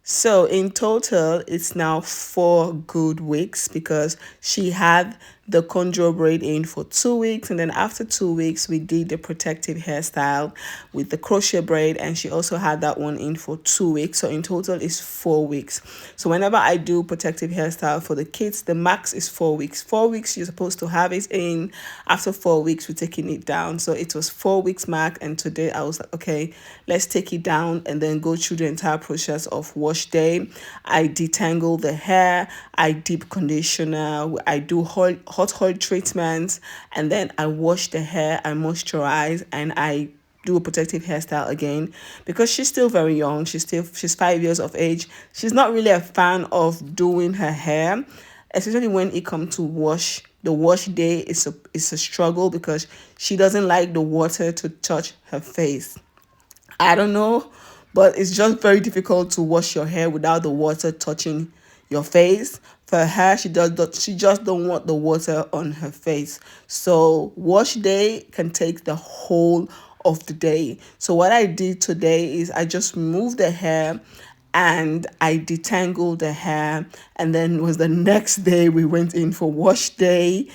So in total, it's now 4 good weeks because she had the contour braid in for 2 weeks, and then after 2 weeks, we did the protective hairstyle with the crochet braid, and she also had that one in for 2 weeks. So in total, it's 4 weeks. So whenever I do protective hairstyle for the kids, the max is 4 weeks. 4 weeks, you're supposed to have it in. After 4 weeks, we're taking it down. So it was 4 weeks mark, and today I was like, okay, let's take it down and then go through the entire process of wash day. I detangle the hair, I deep conditioner, I do hot oil treatments, and then I wash the hair, I moisturize, and I do a protective hairstyle again because she's still very young. She's 5 years of age. She's not really a fan of doing her hair, especially when it comes to wash. The wash day is a struggle because she doesn't like the water to touch her face. I don't know, but it's just very difficult to wash your hair without the water touching your face. For her, she just don't want the water on her face. So wash day can take the whole of the day. So what I did today is I just removed the hair and I detangled the hair, and then was the next day we went in for wash day,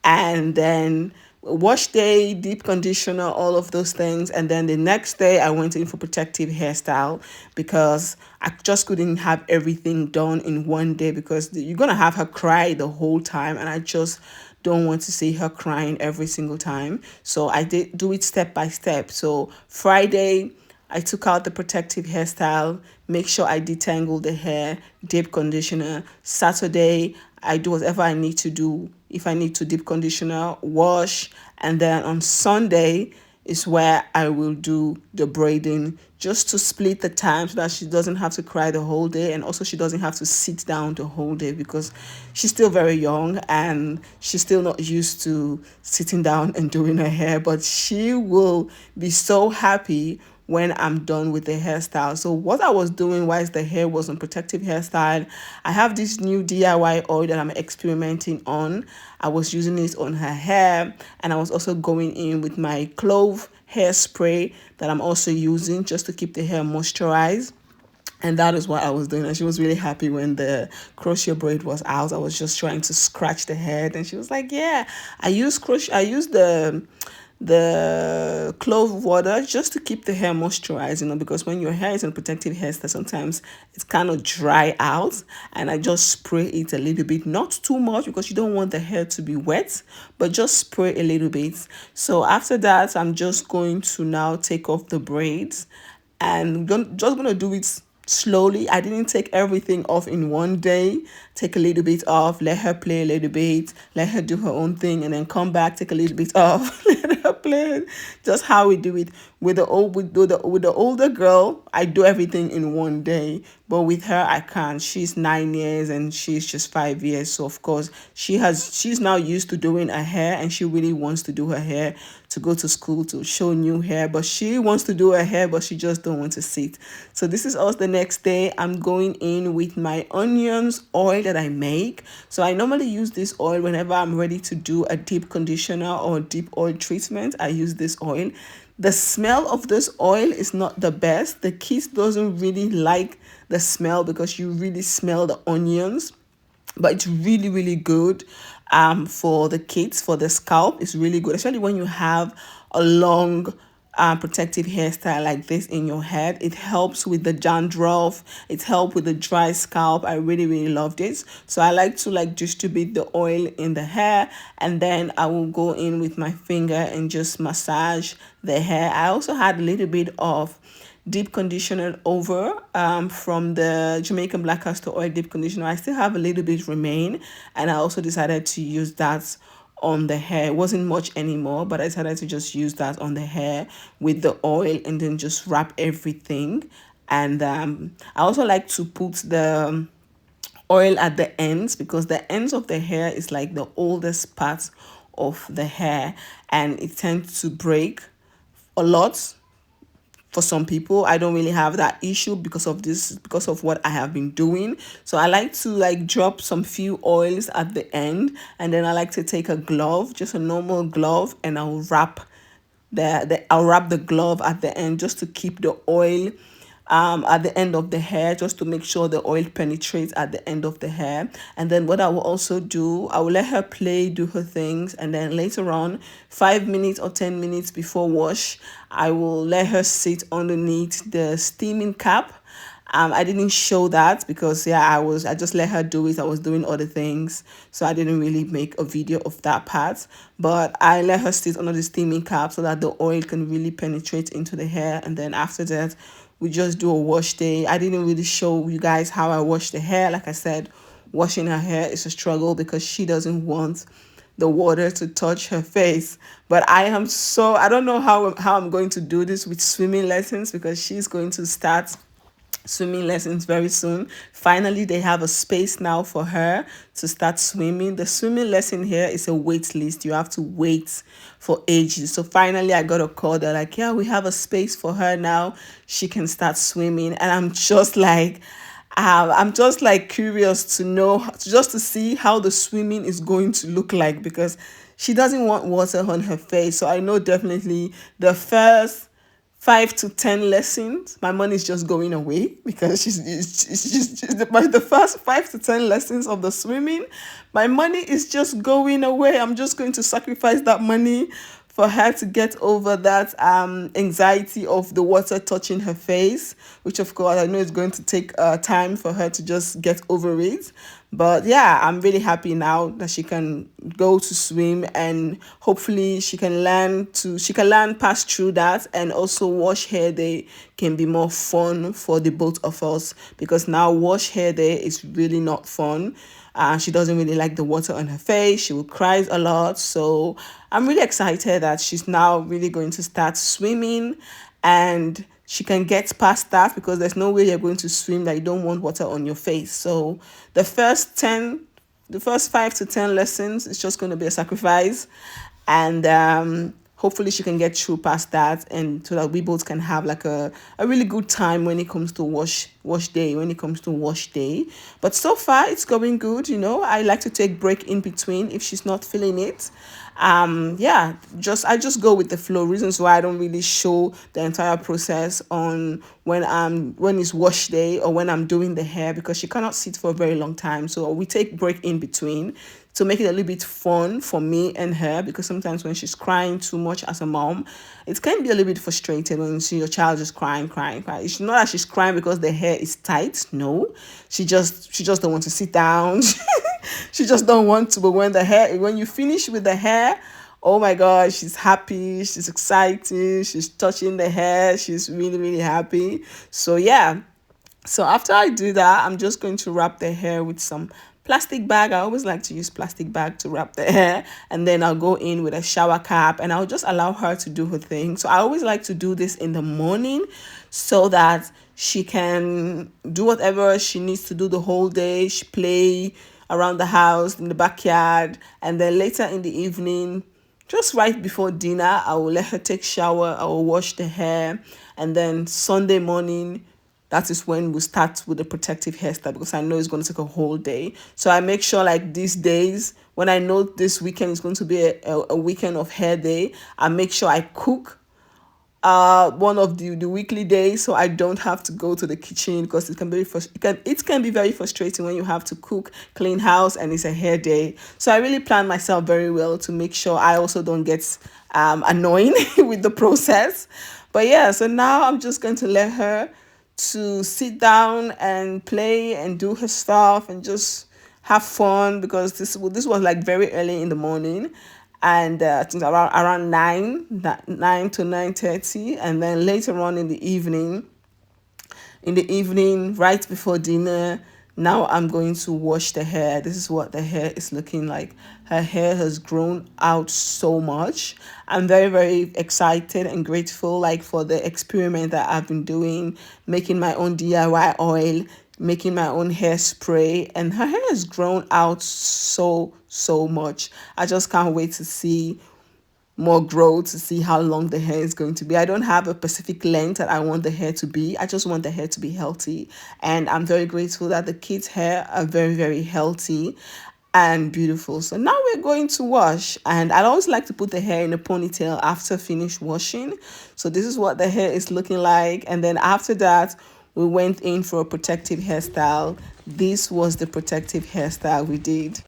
and then wash day, deep conditioner, all of those things. And then the next day I went in for protective hairstyle because I just couldn't have everything done in one day because you're gonna have her cry the whole time, and I just don't want to see her crying every single time. So I did do it step by step. So Friday I took out the protective hairstyle, make sure I detangle the hair, deep conditioner. Saturday, I do whatever I need to do. If I need to deep conditioner, wash. And then on Sunday is where I will do the braiding just to split the time so that she doesn't have to cry the whole day, and also she doesn't have to sit down the whole day because she's still very young and she's still not used to sitting down and doing her hair. But she will be so happy when I'm done with the hairstyle. So what I was doing whilst the hair was on protective hairstyle, I have this new DIY oil that I'm experimenting on. I was using it on her hair, and I was also going in with my clove hairspray that I'm also using just to keep the hair moisturized. And that is what I was doing. And she was really happy when the crochet braid was out. I was just trying to scratch the head, and she was like, yeah, I use the clove water just to keep the hair moisturized, because when your hair is on protective hairstyle, sometimes it's kind of dry out, and I just spray it a little bit, not too much because you don't want the hair to be wet, but just spray a little bit. So after that, I'm just going to now take off the braids, and just gonna do it slowly. I didn't take everything off in one day. Take a little bit off, let her play a little bit, let her do her own thing, and then come back, take a little bit off, let her play. Just how we do it with the older girl. I do everything in one day, but with her I can't. She's 9 years and she's just 5 years. So of course she's now used to doing her hair, and she really wants to do her hair to go to school to show new hair. But she wants to do her hair, but she just don't want to sit. So this is us the next day. I'm going in with my onions oil that I make. So I normally use this oil whenever I'm ready to do a deep conditioner or deep oil treatment. I use this oil. The smell of this oil is not the best. The kids doesn't really like the smell because you really smell the onions, but it's really really good for the kids. For the scalp, it's really good, especially when you have a long protective hairstyle like this in your head. It helps with the dandruff, it helps with the dry scalp. I really really loved it. So I like to distribute the oil in the hair, and then I will go in with my finger and just massage the hair. I also had a little bit of deep conditioner over from the Jamaican black castor oil deep conditioner. I still have a little bit remain, and I also decided to use that on the hair. It wasn't much anymore, but I decided to just use that on the hair with the oil, and then just wrap everything. And I also like to put the oil at the ends, because the ends of the hair is like the oldest part of the hair, and it tends to break a lot. For some people, I don't really have that issue because of this, because of what I have been doing. So I like to drop some few oils at the end, and then I like to take a glove, just a normal glove, and I'll wrap the glove at the end just to keep the oil at the end of the hair, just to make sure the oil penetrates at the end of the hair. And then what I will also do, I will let her play, do her things, and then later on, 5 minutes or 10 minutes before wash, I will let her sit underneath the steaming cap. I didn't show that because yeah, I just let her do it. I was doing other things, so I didn't really make a video of that part. But I let her sit under the steaming cap so that the oil can really penetrate into the hair. And then after that, we just do a wash day. I didn't really show you guys how I wash the hair. Like I said, washing her hair is a struggle because she doesn't want the water to touch her face. But I don't know how I'm going to do this with swimming lessons because she's going to start swimming lessons very soon. Finally, they have a space now for her to start swimming. The swimming lesson here is a wait list. You have to wait for ages. So finally, I got a call. They're like, yeah, we have a space for her now. She can start swimming. And I'm just like curious to know, just to see how the swimming is going to look like because she doesn't want water on her face. So I know definitely the first 5 to 10 lessons, my money is just going away because by the first 5 to 10 lessons of the swimming, my money is just going away. I'm just going to sacrifice that money for her to get over that anxiety of the water touching her face, which of course I know is going to take time for her to just get over it. But yeah, I'm really happy now that she can go to swim, and hopefully she can learn pass through that, and also wash hair day can be more fun for the both of us because now wash hair day is really not fun. She doesn't really like the water on her face. She will cry a lot. So I'm really excited that she's now really going to start swimming, and she can get past that because there's no way you're going to swim that you don't want water on your face. So the first 5 to 10 lessons is just going to be a sacrifice, and hopefully she can get through past that, and so that we both can have like a really good time when it comes to wash day. But so far it's going good. I like to take break in between if she's not feeling it. Yeah, I just go with the flow. Reasons why I don't really show the entire process on when it's wash day or when I'm doing the hair, because she cannot sit for a very long time, so we take break in between to make it a little bit fun for me and her, because sometimes when she's crying too much as a mom, it can be a little bit frustrating when you see your child just crying. It's not that she's crying because the hair is tight. No, she just don't want to sit down. She just don't want to. But when you finish with the hair, oh my god, she's happy, she's excited, she's touching the hair, she's really, really happy. So yeah, so after I do that, I'm just going to wrap the hair with some plastic bag. I always like to use plastic bag to wrap the hair, and then I'll go in with a shower cap and I'll just allow her to do her thing. So I always like to do this in the morning so that she can do whatever she needs to do the whole day. She play around the house, in the backyard, and then later in the evening, just right before dinner, I will let her take shower, I will wash the hair, and then Sunday morning, that is when we start with the protective hairstyle, because I know it's going to take a whole day. So I make sure, like these days, when I know this weekend is going to be a weekend of hair day, I make sure I cook one of the weekly days, so I don't have to go to the kitchen, because it can be very frustrating when you have to cook, clean house, and it's a hair day. So I really plan myself very well to make sure I also don't get annoying with the process. But yeah, so now I'm just going to let her to sit down and play and do her stuff and just have fun, because this was like very early in the morning, and I think around 9 to 9:30, and then later on in the evening, right before dinner, now I'm going to wash the hair. This is what the hair is looking like. Her hair has grown out so much. I'm very, very excited and grateful, like, for the experiment that I've been doing, making my own DIY oil, making my own hairspray, and her hair has grown out so much. I just can't wait to see more growth, to see how long the hair is going to be. I don't have a specific length that I want the hair to be. I just want the hair to be healthy. And I'm very grateful that the kids' hair are very, very healthy and beautiful. So now we're going to wash, and I always like to put the hair in a ponytail after finish washing. So this is what the hair is looking like. And then after that, we went in for a protective hairstyle. This was the protective hairstyle we did.